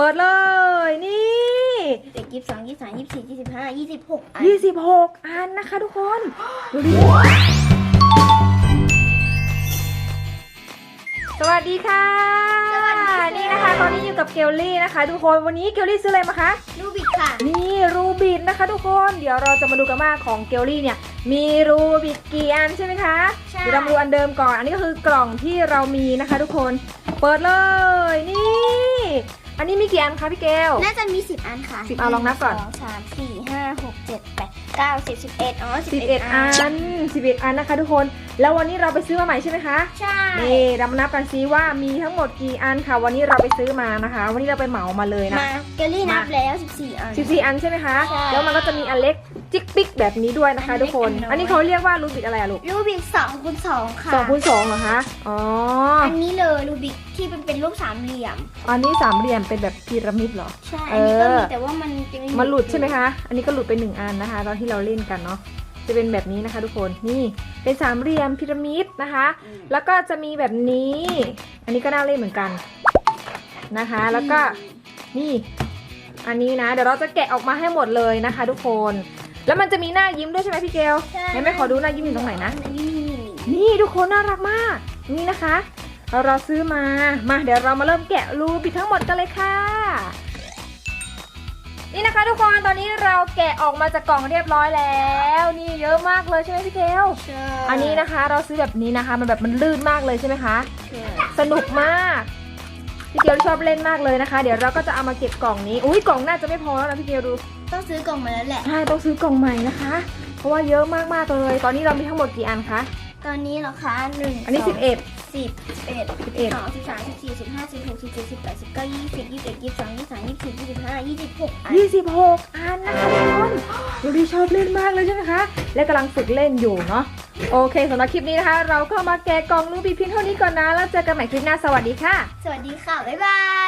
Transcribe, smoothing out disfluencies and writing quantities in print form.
เปิดเลยนี่22 23 24 25 26 อันนะคะทุกคนดูดิสวัสดีค่ะนี่นะคะตอนนี้อยู่กับเกลลี่นะคะทุกคนวันนี้เกลลี่ซื้ออะไรมาคะรูบิกค่ะนี่รูบิกนะคะทุกคนเดี๋ยวเราจะมาดูกันว่าของเกลลี่เนี่ยมีรูบิกกี่อันใช่ไหมคะใช่เดี๋ยวเรามาดูอันเดิมก่อนอันนี้ก็คือกล่องที่เรามีนะคะทุกคนเปิดเลยนี่อันนี้มีกี่อันคะพี่เกลน่าจะมี10 อันค่ะ10 อันลองนับก่อน2 3 4 5 6 7 8 9 10 11อ๋อ11 อัน11 อันนะคะทุกคนแล้ววันนี้เราไปซื้อมาใหม่ใช่ไหมคะใช่นี่เรามานับกันซิว่ามีทั้งหมดกี่อันค่ะวันนี้เราไปซื้อมานะคะวันนี้เราไปเหมามาเลยนะเกลลี่นับแล้ว14 อัน14 อันใช่ไหมคะแล้วมันก็จะมีอันเล็กจิ๊กปิ๊กแบบนี้ด้วยนะคะทุกคนอันนี้เขาเรียกว่ารูบิกอะไรอะลูกรูบิก2x2ค่ะ2x2เหรอคะอ๋ออันนี้เลยรูบิกที่เป็นรูปสามเหลี่ยมอันนี้สามเหลี่ยมเป็นแบบพีระมิดเหรอใช่อันนี้ก็มีแต่ว่ามันหลุดใช่ไหมคะอันนี้ก็หลุดไป1 อันนะคะตอนที่เราเล่นกันเนาะจะเป็นแบบนี้นะคะทุกคนนี่เป็นสามเหลี่ยมพีระมิดนะคะแล้วก็จะมีแบบนี้อันนี้ก็น่าเล่นเหมือนกันนะคะแล้วก็นี่อันนี้นะเดี๋ยวเราจะแกะออกมาให้หมดเลยนะคะทุกคนแล้วมันจะมีหน้ายิ้มด้วยใช่ไหมพี่เกลไหนไม่ขอดูหน้ายิ้มอยู่ตรงไหนนะนี่ทุกคนน่ารักมากนี่นะคะเราซื้อมาเดี๋ยวเรามาเริ่มแกะรูบิกทั้งหมดกันเลยค่ะนี่นะคะทุกคนตอนนี้เราแกะออกมาจากกล่องเรียบร้อยแล้วนี่เยอะมากเลยใช่ไหมพี่เกลใช่อันนี้นะคะเราซื้อแบบนี้นะคะมันลื่นมากเลยใช่ไหมคะสนุกมากพี่เกลชอบเล่นมากเลยนะคะเดี๋ยวเราก็จะเอามาเก็บกล่องนี้อุ้ยกล่องน่าจะไม่พอแล้วนะพี่เกลดูต้องซื้อกล่องมาแล้วแหละใช่ต้องซื้อกล่องใหม่นะคะเพราะว่าเยอะมากๆเลยตอนนี้เรามีทั้งหมดกี่อันคะตอนนี้เหรอคะ1อันนี้11 11 12 13 14 15 16 17 18 19 20 21 22 23 24 25 26 อันนะคะทุกคนดูดิชอบเล่นมากเลยใช่ไหมคะและกำลังฝึกเล่นอยู่เนาะโอเคสำหรับคลิปนี้นะคะเราก็มาแกะกล่องรูบิกเพียงเท่านี้ก่อนนะแล้วเจอกันใหม่คลิปหน้าสวัสดีค่ะสวัสดีค่ะบ๊ายบาย